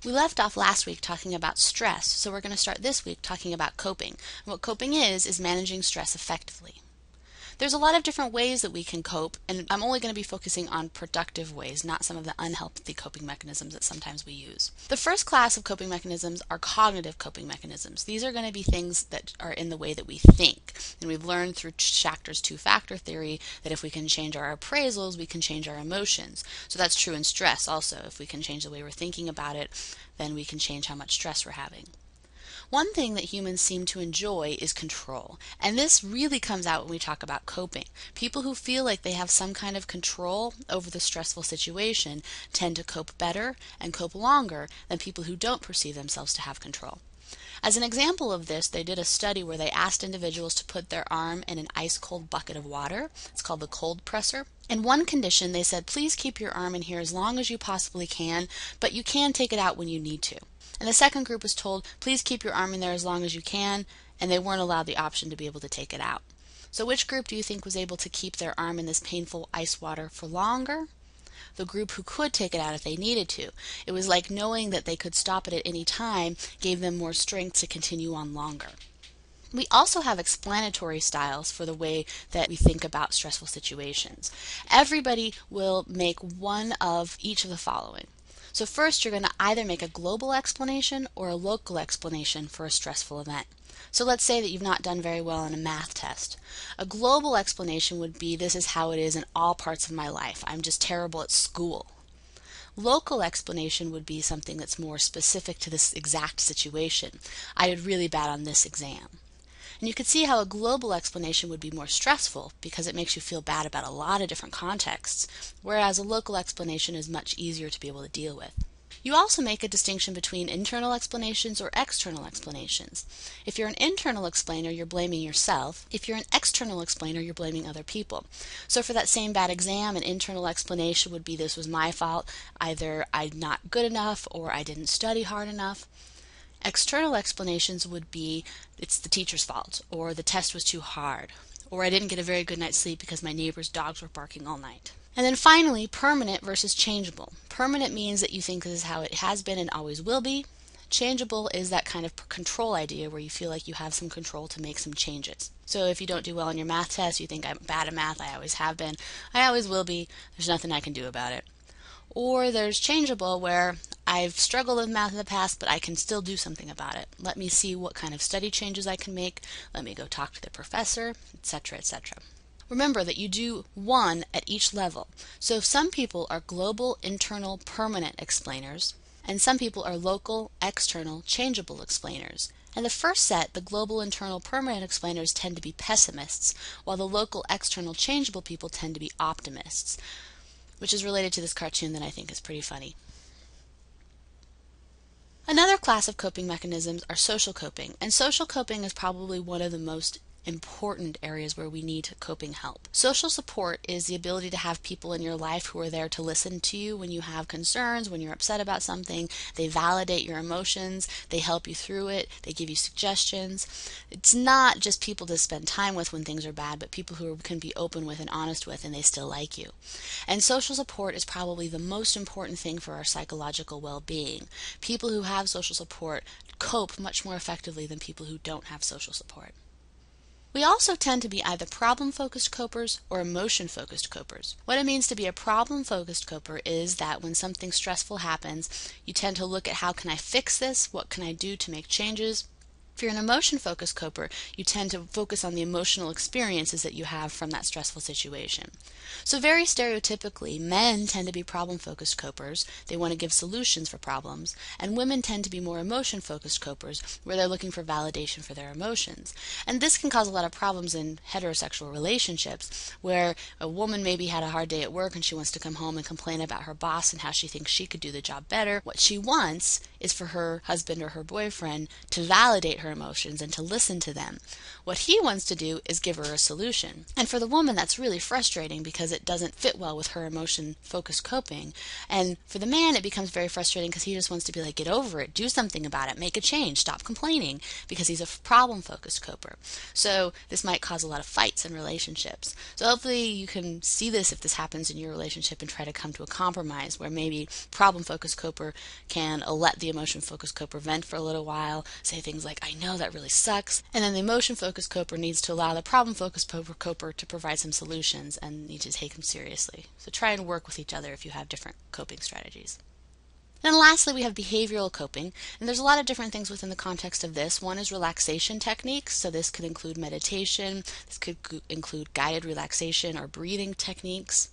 We left off last week talking about stress, so we're going to start this week talking about coping. And what coping is managing stress effectively. There's a lot of different ways that we can cope, and I'm only going to be focusing on productive ways, not some of the unhealthy coping mechanisms that sometimes we use. The first class of coping mechanisms are cognitive coping mechanisms. These are going to be things that are in the way that we think. And we've learned through Schachter's two-factor theory that if we can change our appraisals, we can change our emotions. So that's true in stress also. If we can change the way we're thinking about it, then we can change how much stress we're having. One thing that humans seem to enjoy is control, and this really comes out when we talk about coping. People who feel like they have some kind of control over the stressful situation tend to cope better and cope longer than people who don't perceive themselves to have control. As an example of this, they did a study where they asked individuals to put their arm in an ice-cold bucket of water. It's called the cold presser. In one condition, they said, please keep your arm in here as long as you possibly can, but you can take it out when you need to. And the second group was told, please keep your arm in there as long as you can, and they weren't allowed the option to be able to take it out. So which group do you think was able to keep their arm in this painful ice water for longer? The group who could take it out if they needed to. It was like knowing that they could stop it at any time gave them more strength to continue on longer. We also have explanatory styles for the way that we think about stressful situations. Everybody will make one of each of the following. So first, you're going to either make a global explanation or a local explanation for a stressful event. So let's say that you've not done very well on a math test. A global explanation would be, this is how it is in all parts of my life. I'm just terrible at school. Local explanation would be something that's more specific to this exact situation. I did really bad on this exam. And you could see how a global explanation would be more stressful because it makes you feel bad about a lot of different contexts, whereas a local explanation is much easier to be able to deal with. You also make a distinction between internal explanations or external explanations. If you're an internal explainer, you're blaming yourself. If you're an external explainer, you're blaming other people. So for that same bad exam, an internal explanation would be, this was my fault. Either I'm not good enough or I didn't study hard enough. External explanations would be, it's the teacher's fault, or the test was too hard, or I didn't get a very good night's sleep because my neighbor's dogs were barking all night. And then finally, permanent versus changeable. Permanent means that you think this is how it has been and always will be. Changeable is that kind of control idea where you feel like you have some control to make some changes. So if you don't do well on your math test, you think, I'm bad at math, I always have been, I always will be, there's nothing I can do about it. Or there's changeable, where I've struggled with math in the past, but I can still do something about it. Let me see what kind of study changes I can make. Let me go talk to the professor, etc., etc. Remember that you do one at each level. So if some people are global, internal, permanent explainers, and some people are local, external, changeable explainers. And the first set, the global, internal, permanent explainers, tend to be pessimists, while the local, external, changeable people tend to be optimists, which is related to this cartoon that I think is pretty funny. Another class of coping mechanisms are social coping, and social coping is probably one of the most important areas where we need coping help. Social support is the ability to have people in your life who are there to listen to you when you have concerns, when you're upset about something. They validate your emotions, they help you through it, they give you suggestions. It's not just people to spend time with when things are bad, but people who can be open with and honest with and they still like you. And social support is probably the most important thing for our psychological well-being. People who have social support cope much more effectively than people who don't have social support. We also tend to be either problem-focused copers or emotion-focused copers. What it means to be a problem-focused coper is that when something stressful happens, you tend to look at how can I fix this, what can I do to make changes. If you're an emotion-focused coper, you tend to focus on the emotional experiences that you have from that stressful situation. So very stereotypically, men tend to be problem-focused copers. They want to give solutions for problems. And women tend to be more emotion-focused copers, where they're looking for validation for their emotions. And this can cause a lot of problems in heterosexual relationships, where a woman maybe had a hard day at work and she wants to come home and complain about her boss and how she thinks she could do the job better. What she wants is for her husband or her boyfriend to validate her her emotions and to listen to them. What he wants to do is give her a solution. And for the woman, that's really frustrating because it doesn't fit well with her emotion-focused coping. And for the man, it becomes very frustrating because he just wants to be like, get over it, do something about it, make a change, stop complaining, because he's a problem-focused coper. So this might cause a lot of fights in relationships. So hopefully you can see this if this happens in your relationship and try to come to a compromise where maybe problem-focused coper can let the emotion-focused coper vent for a little while, say things like, I know that really sucks, and then the emotion-focused coper needs to allow the problem-focused coper to provide some solutions and need to take them seriously. So try and work with each other if you have different coping strategies. Then lastly, we have behavioral coping, and there's a lot of different things within the context of this. One is relaxation techniques, so this could include meditation, this could include guided relaxation or breathing techniques.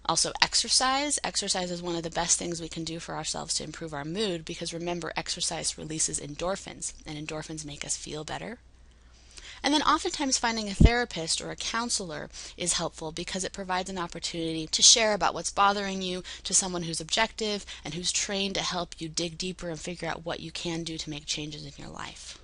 Also exercise. Exercise is one of the best things we can do for ourselves to improve our mood because remember, exercise releases endorphins, and endorphins make us feel better. And then oftentimes finding a therapist or a counselor is helpful because it provides an opportunity to share about what's bothering you to someone who's objective and who's trained to help you dig deeper and figure out what you can do to make changes in your life.